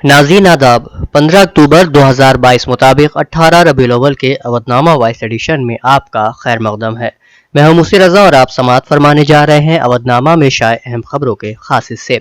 नाज़रीन आदाब। 15 अक्टूबर 2022 मुताबिक 18 रबीउल अव्वल के अवधनामा वॉइस एडिशन में आपका खैर मकदम है। मैं हूं मुसी रजा और आप समाअत फरमाने जा रहे हैं अवधनामा में शाये अहम खबरों के खास हिस्से।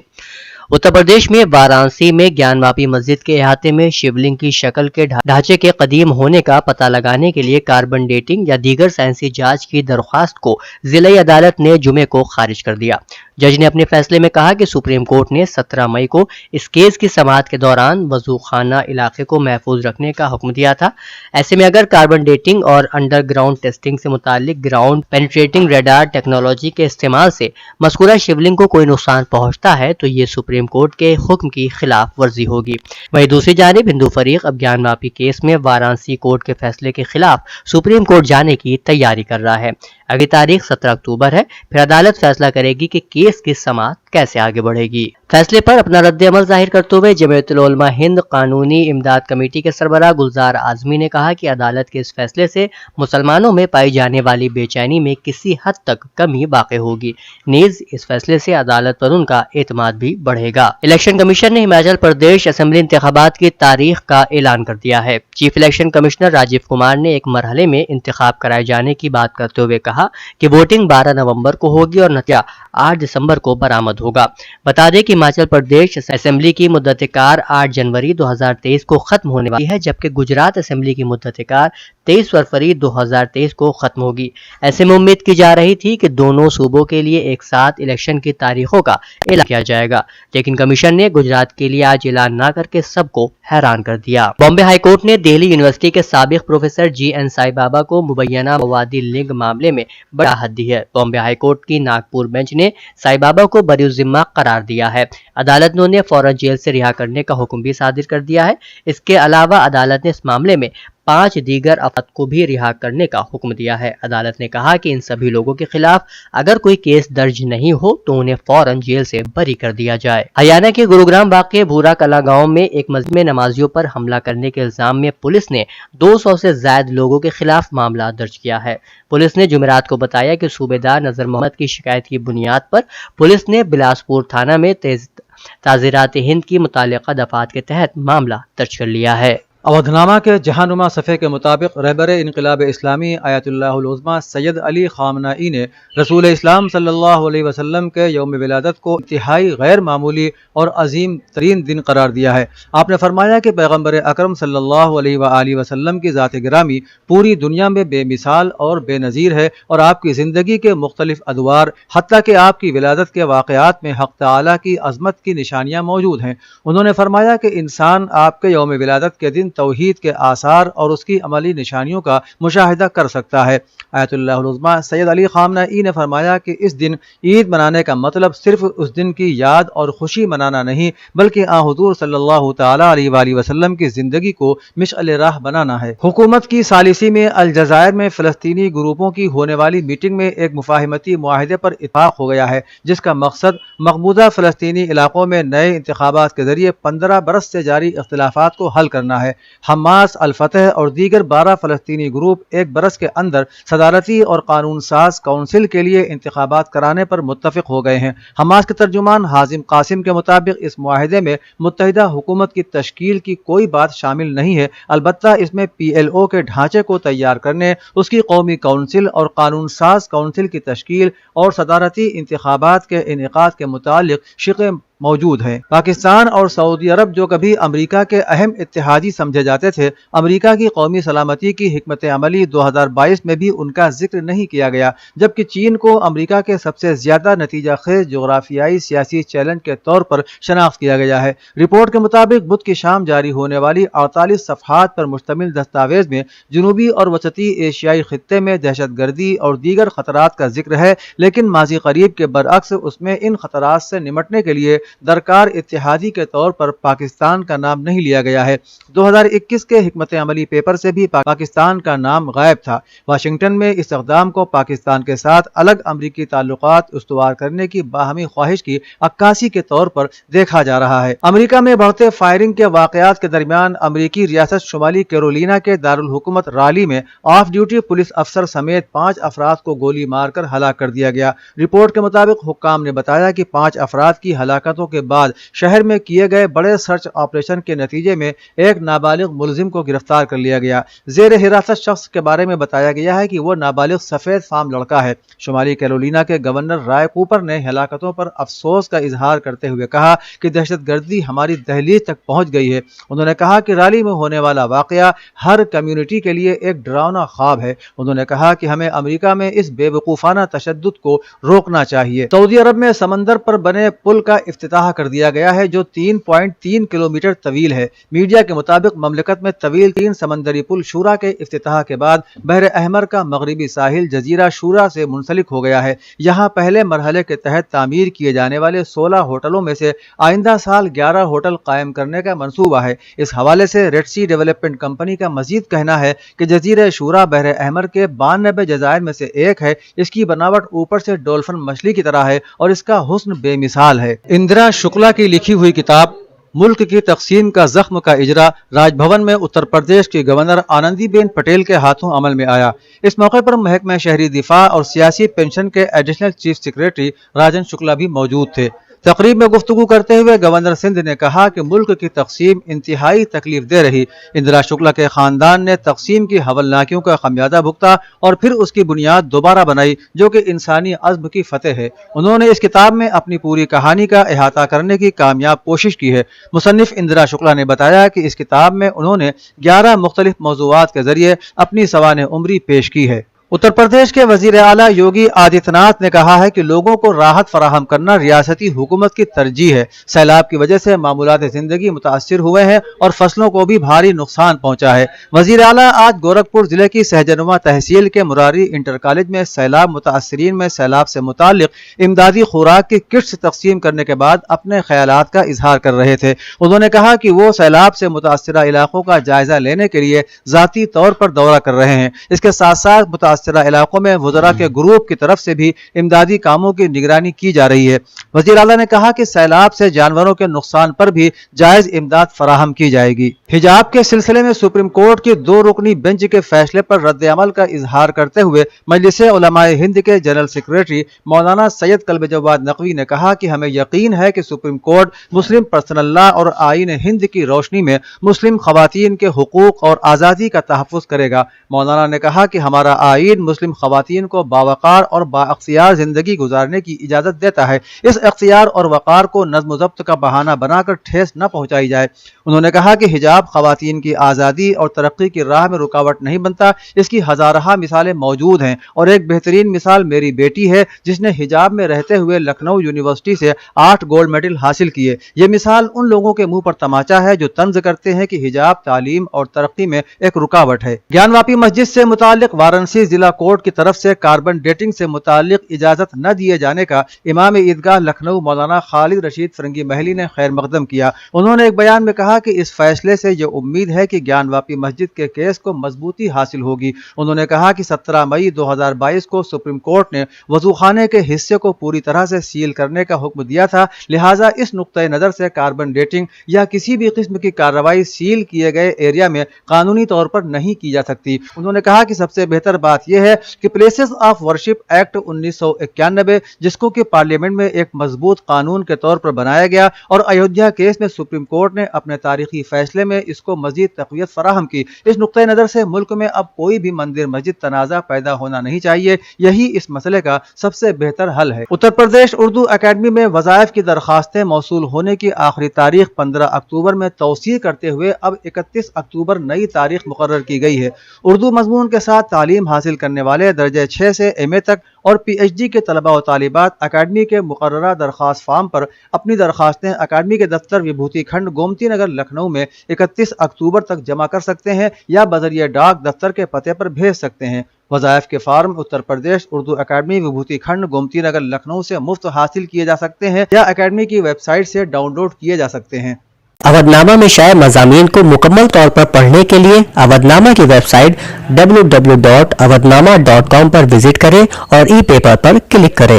उत्तर प्रदेश में वाराणसी में ज्ञानवापी मस्जिद के अहाते में शिवलिंग की शक्ल के ढांचे के कदीम होने का पता लगाने के लिए कार्बन डेटिंग या दीगर साइंसी जांच की दरख्वास्त को जिला अदालत ने जुमे को खारिज कर दिया। जज ने अपने फैसले में कहा कि सुप्रीम कोर्ट ने 17 मई को इस केस की समाअत के दौरान वजू खाना इलाके को महफूज रखने का हुक्म दिया था। ऐसे में अगर कार्बन डेटिंग और अंडरग्राउंड टेस्टिंग से मुतालिक ग्राउंड पेनिट्रेटिंग रेडार टेक्नोलॉजी के इस्तेमाल से मज़कूरा शिवलिंग को कोई नुकसान पहुंचता है तो ये सुप्रीम कोर्ट के हुक्म की खिलाफ वर्जी होगी। वहीं दूसरी जानिब हिंदू फरीक अब ज्ञानवापी केस में वाराणसी कोर्ट के फैसले के खिलाफ सुप्रीम कोर्ट जाने की तैयारी कर रहा है। अगली तारीख 17 अक्टूबर है, फिर अदालत फैसला करेगी कि केस की समाअत कैसे आगे बढ़ेगी। फैसले पर अपना रद्द-ए-अमल जाहिर करते हुए जमीयतुल उलमा हिंद कानूनी इमदाद कमेटी के सरबराह गुलजार आजमी ने कहा कि अदालत के इस फैसले से मुसलमानों में पाई जाने वाली बेचैनी में किसी हद तक कमी वाक़ई होगी। नीज इस फैसले से अदालत पर उनका एतमाद भी बढ़ेगा। इलेक्शन कमीशन ने हिमाचल प्रदेश असेंबली इंतखाबात की तारीख का ऐलान कर दिया है। Chief election commissioner Rajiv Kumar ने एक मरहले में इंतखाब कराए जाने की बात करते हुए कहा कि वोटिंग 12 नवंबर को होगी और नतीजा 8 दिसंबर को बरामद होगा। बता दें कि हिमाचल प्रदेश असेंबली की मुद्दत-ए-कार 8 जनवरी 2023 को खत्म होने वाली है, जबकि गुजरात असेंबली की मुद्दत-ए-कार 23 फरवरी 2023 को खत्म होगी। ऐसे में उम्मीद की जा रही थी कि दोनों सूबों के लिए एक साथ इलेक्शन की तारीखों का ऐलान किया जाएगा, लेकिन कमीशन ने गुजरात के लिए आज ऐलान न करके सबको हैरान कर दिया। बॉम्बे हाई कोर्ट ने दिल्ली यूनिवर्सिटी के साबिक प्रोफेसर GN साई बाबा को मुबैना मवादी लिंक मामले में बड़ी राहत दी है। बॉम्बे हाई कोर्ट की नागपुर बेंच ने साई बाबा को बरी-उज़-ज़िम्मा करार दिया है। अदालत ने उन्हें फौरन जेल से रिहा करने का हुक्म भी सादिर कर दिया है। इसके अलावा अदालत ने इस मामले में 5 दीगर अफराद को भी रिहा करने का हुक्म दिया है। अदालत ने कहा कि इन सभी लोगों के खिलाफ अगर कोई केस दर्ज नहीं हो तो उन्हें फौरन जेल से बरी कर दिया जाए। हरियाणा के गुरुग्राम वाक़े भूरा कला गांव में एक मस्जिद में नमाजियों पर हमला करने के इल्जाम में पुलिस ने 200 से ज्यादा लोगों के खिलाफ मामला दर्ज किया है। पुलिस ने जुमेरात को बताया कि सूबेदार नजर मोहम्मद की शिकायत की बुनियाद पर पुलिस ने बिलासपुर थाना में ताज़ीरात हिंद की मुतालिका दफात के तहत मामला दर्ज कर लिया है। अवधनामा के जहानुमा सफ़े के मुताबिक रहबर इनक़िलाब इस्लामी आयतुल्लाहुल उज़्मा सैयद अली ख़ामनाई ने रसूल इस्लाम सल्लल्लाहु अलैहि वसल्लम के यौम विलादत को इंतहाई गैर मामूली और अजीम तरीन दिन करार दिया है। आपने फरमाया कि पैगम्बर अकरम सल्लल्लाहु अलैहि वसल्लम की ज़ात गिरामी पूरी दुनिया में बेमिसाल और बेनज़ीर है और आपकी ज़िंदगी के मुख्तलिफ अदवार हत्ता कि आपकी विलादत के वाक़यात में हक़ तआला की अज़मत की निशानियाँ मौजूद हैं। उन्होंने फरमाया कि इंसान आपके यौम विलादत के दिन तौहीद के आसार और उसकी अमली निशानियों का मुशाहिदा कर सकता है। आयतुल्लाहुल उज़्मा सैयद अली ख़ामनाई ने फरमाया कि इस दिन ईद मनाने का मतलब सिर्फ उस दिन की याद और खुशी मनाना नहीं बल्कि हुज़ूर सल्लल्लाहु तआला अलैहि वसल्लम की ज़िंदगी को मिशअल राह बनाना है। हुकूमत की सालिसी में अलजायर में फ़लस्तीनी ग्रुपों की होने वाली मीटिंग में एक मुफाहिमती मुआहिदे पर इत्तफ़ाक़ हो गया है, जिसका मकसद मक़बूजा फ़लस्तीनी इलाकों में नए इंतख़ाबात के ज़रिए 15 बरस से जारी इख्तिलाफ़ात को हल करना है। हमास, अल-फतह और दीगर 12 फ़लस्तीनी ग्रुप एक बरस के अंदर सदारती और कानून साज काउंसिल के लिए इंतखाबात कराने पर मुत्तफ़िक हो गए हैं। हमास के तर्जुमान हाजिम कासिम के मुताबिक इस मुआहिदे में मुत्तहिदा हुकूमत की तश्कील की कोई बात शामिल नहीं है, अलबत्ता इसमें PLO के ढांचे को तैयार करने, उसकी कौमी काउंसिल और कानून साज काउंसिल की तश्कील और सदारती इंतखाबात के इनेकाद के मुतालिक शिक़े मौजूद हैं। पाकिस्तान और सऊदी अरब जो कभी अमरीका के अहम इत्तेहादी समझे जाते थे, अमरीका की कौमी सलामती की हिकमत अमली 2022 में भी उनका जिक्र नहीं किया गया, जबकि चीन को अमरीका के सबसे ज्यादा नतीजा खेज जोग्राफियाई सियासी चैलेंज के तौर पर शनाख्त किया गया है। रिपोर्ट के मुताबिक बुध की शाम जारी होने वाली 48 सफ़हात पर मुश्तमिल दस्तावेज में जनूबी और वसती एशियाई खित्ते में दहशत गर्दी और दीगर खतरात का जिक्र है, लेकिन माजी करीब के बरअक्स उसमें इन खतरात से निमटने के लिए दरकार इत्तेहादी के तौर पर पाकिस्तान का नाम नहीं लिया गया है। 2021 के हिकमत अमली पेपर से भी पाकिस्तान का नाम गायब था। वाशिंगटन में इस इक़दाम को पाकिस्तान के साथ अलग अमरीकी ताल्लुकात उस्तवार करने की बाहमी ख्वाहिश की अक्कासी के तौर पर देखा जा रहा है। अमरीका में बढ़ते फायरिंग के वाक़यात के दरमियान अमरीकी रियासत शुमाली कैरोलिना के दारुल हुकूमत राली में ऑफ ड्यूटी पुलिस अफसर समेत 5 अफराद को गोली मारकर हलाक कर दिया गया। रिपोर्ट के मुताबिक हुक्काम ने बताया कि 5 अफराद की हलाकत ہلاکتوں کے بعد شہر میں کیے گئے بڑے سرچ آپریشن کے نتیجے میں ایک نابالغ ملزم کو گرفتار کر لیا گیا۔ زیر حراست شخص کے بارے میں بتایا گیا ہے کہ وہ نابالغ سفید فام لڑکا ہے۔ شمالی کیرولینا کے گورنر رائے کوپر نے ہلاکتوں پر افسوس کا اظہار کرتے ہوئے کہا کہ دہشت گردی ہماری دہلیز تک پہنچ گئی ہے۔ انہوں نے کہا کہ رالی میں ہونے والا واقعہ ہر کمیونٹی کے لیے ایک ڈراؤنا خواب ہے۔ انہوں نے کہا کہ ہمیں امریکہ میں اس بے وقوفانہ تشدد کو روکنا چاہیے۔ سعودی عرب میں سمندر پر بنے پل کا افتتاح کر دیا گیا ہے جو 3.3 کلومیٹر طویل ہے۔ میڈیا کے مطابق مملکت میں طویل 3 سمندری پل شورا کے افتتاح کے بعد بحر احمر کا مغربی ساحل جزیرہ شورا سے منسلک ہو گیا ہے۔ یہاں پہلے مرحلے کے تحت تعمیر کیے جانے والے 16 ہوٹلوں میں سے آئندہ سال 11 ہوٹل قائم کرنے کا منصوبہ ہے۔ اس حوالے سے ریڈ سی ڈیولپمنٹ کمپنی کا مزید کہنا ہے کہ جزیرہ شورا بحر احمر کے 92 جزائر میں سے ایک ہے۔ اس کی بناوٹ اوپر سے ڈولفن مچھلی کی طرح ہے اور اس کا حسن بے مثال ہے۔ اندرا شکلا کی لکھی ہوئی کتاب ملک کی تقسیم کا زخم کا اجرا راج بھون میں اتر پردیش کی گورنر آنندی بین پٹیل کے ہاتھوں عمل میں آیا۔ اس موقع پر محکمہ شہری دفاع اور سیاسی پنشن کے additional chief secretary Rajan Shukla بھی موجود تھے۔ تقریب میں گفتگو کرتے ہوئے گورنر سندھ نے کہا کہ ملک کی تقسیم انتہائی تکلیف دہ رہی۔ اندرا شکلا کے خاندان نے تقسیم کی ہولناکیوں کا خمیازہ بھگتا اور پھر اس کی بنیاد دوبارہ بنائی جو کہ انسانی عزم کی فتح ہے۔ انہوں نے اس کتاب میں اپنی پوری کہانی کا احاطہ کرنے کی کامیاب کوشش کی ہے۔ مصنف اندرا شکلا نے بتایا کہ اس کتاب میں انہوں نے 11 مختلف موضوعات کے ذریعے اپنی سوانح عمری پیش کی ہے۔ اتر پردیش کے وزیر اعلیٰ یوگی آدتیہ ناتھ نے کہا ہے کہ لوگوں کو راحت فراہم کرنا ریاستی حکومت کی ترجیح ہے۔ سیلاب کی وجہ سے معمولات زندگی متاثر ہوئے ہیں اور فصلوں کو بھی بھاری نقصان پہنچا ہے۔ وزیر اعلیٰ آج گورکھپور ضلع کی سہجنوا تحصیل کے مراری انٹر کالج میں سیلاب متاثرین میں سیلاب سے متعلق امدادی خوراک کی کٹس تقسیم کرنے کے بعد اپنے خیالات کا اظہار کر رہے تھے۔ انہوں نے کہا کہ وہ سیلاب سے متاثرہ علاقوں کا جائزہ لینے کے لیے ذاتی طور پر دورہ کر رہے ہیں۔ اس کے ساتھ ساتھ متاثرہ علاقوں میں وزراء کے گروپ کی طرف سے بھی امدادی کاموں کی نگرانی کی جا رہی ہے۔ وزیر اعلیٰ نے کہا کہ سیلاب سے جانوروں کے نقصان پر بھی جائز امداد فراہم کی جائے گی۔ حجاب کے سلسلے میں سپریم کورٹ کی 2 رکنی بینچ کے فیصلے پر رد عمل کا اظہار کرتے ہوئے مجلس علماء ہند کے جنرل سیکریٹری مولانا سید کلب جواد نقوی نے کہا کہ ہمیں یقین ہے کہ سپریم کورٹ مسلم پرسنل لا اور آئین ہند کی روشنی میں مسلم خواتین کے حقوق اور آزادی کا تحفظ کرے گا۔ مولانا نے کہا کہ ہمارا آئین مسلم خواتین کو باوقار اور بااختیار زندگی گزارنے کی اجازت دیتا ہے۔ اس اختیار اور وقار کو نظم و ضبط کا بہانہ بنا کر ٹھیس نہ پہنچائی جائے۔ انہوں نے کہا کہ حجاب خواتین کی آزادی اور ترقی کی راہ میں رکاوٹ نہیں بنتا۔ اس کی ہزارہ مثالیں موجود ہیں اور ایک بہترین مثال میری بیٹی ہے جس نے حجاب میں رہتے ہوئے لکھنؤ یونیورسٹی سے 8 گولڈ میڈل حاصل کیے۔ یہ مثال ان لوگوں کے منہ پر تماچا ہے جو طنز کرتے ہیں کہ حجاب تعلیم اور ترقی میں ایک رکاوٹ ہے۔ گیان واپی مسجد سے متعلق وارانسی ضلع کورٹ کی طرف سے کاربن ڈیٹنگ سے متعلق اجازت نہ دیے جانے کا امام عیدگاہ لکھنؤ مولانا خالد رشید فرنگی محلی نے خیر مقدم کیا۔ انہوں نے ایک بیان میں کہا کہ اس فیصلے سے یہ امید ہے کہ گیان واپی مسجد کے کیس کو مضبوطی حاصل ہوگی۔ انہوں نے کہا کہ 17 مئی 2022 کو سپریم کورٹ نے وضوخانے کے حصے کو پوری طرح سے سیل کرنے کا حکم دیا تھا، لہٰذا اس نقطۂ نظر سے کاربن ڈیٹنگ یا کسی بھی قسم کی کارروائی سیل کیے گئے ایریا میں قانونی طور پر نہیں کی جا سکتی۔ انہوں نے کہا کہ سب سے بہتر بات یہ ہے کہ پلیسز آف ورشپ ایکٹ 1991 جس کو کہ پارلیمنٹ میں ایک مضبوط قانون کے طور پر بنایا گیا اور ایودھیا کیس میں سپریم کورٹ نے اپنے تاریخی فیصلے میں اس کو مزید تقویت فراہم کی۔ اس نقطۂ نظر سے ملک میں اب کوئی بھی مندر مسجد تنازع پیدا ہونا نہیں چاہیے، یہی اس مسئلے کا سب سے بہتر حل ہے۔ اتر پردیش اردو اکیڈمی میں وظائف کی درخواستیں موصول ہونے کی آخری تاریخ 15 اکتوبر میں توسیع کرتے ہوئے اب 31 اکتوبر نئی تاریخ مقرر کی گئی ہے۔ اردو مضمون کے ساتھ تعلیم حاصل کرنے والے درجہ 6 سے ایم اے تک اور پی ایچ ڈی کے طلباء و طالبات اکیڈمی کے مقررہ درخواست فارم پر اپنی درخواستیں اکیڈمی کے دفتر وبھوتی کھنڈ گومتی نگر لکھنؤ میں 31 اکتوبر تک جمع کر سکتے ہیں یا بذریعہ ڈاک دفتر کے پتے پر بھیج سکتے ہیں۔ وظائف کے فارم اتر پردیش اردو اکیڈمی وبھوتی کھنڈ گومتی نگر لکھنؤ سے مفت حاصل کیے جا سکتے ہیں یا اکیڈمی کی ویب سائٹ سے ڈاؤن لوڈ کیے جا سکتے ہیں۔ اودھ نامہ میں شائع مضامین کو مکمل طور پر پڑھنے کے لیے اودھ نامہ کی ویب سائٹ www.awadhnama.com پر وزٹ کریں اور ای پیپر پر کلک کریں۔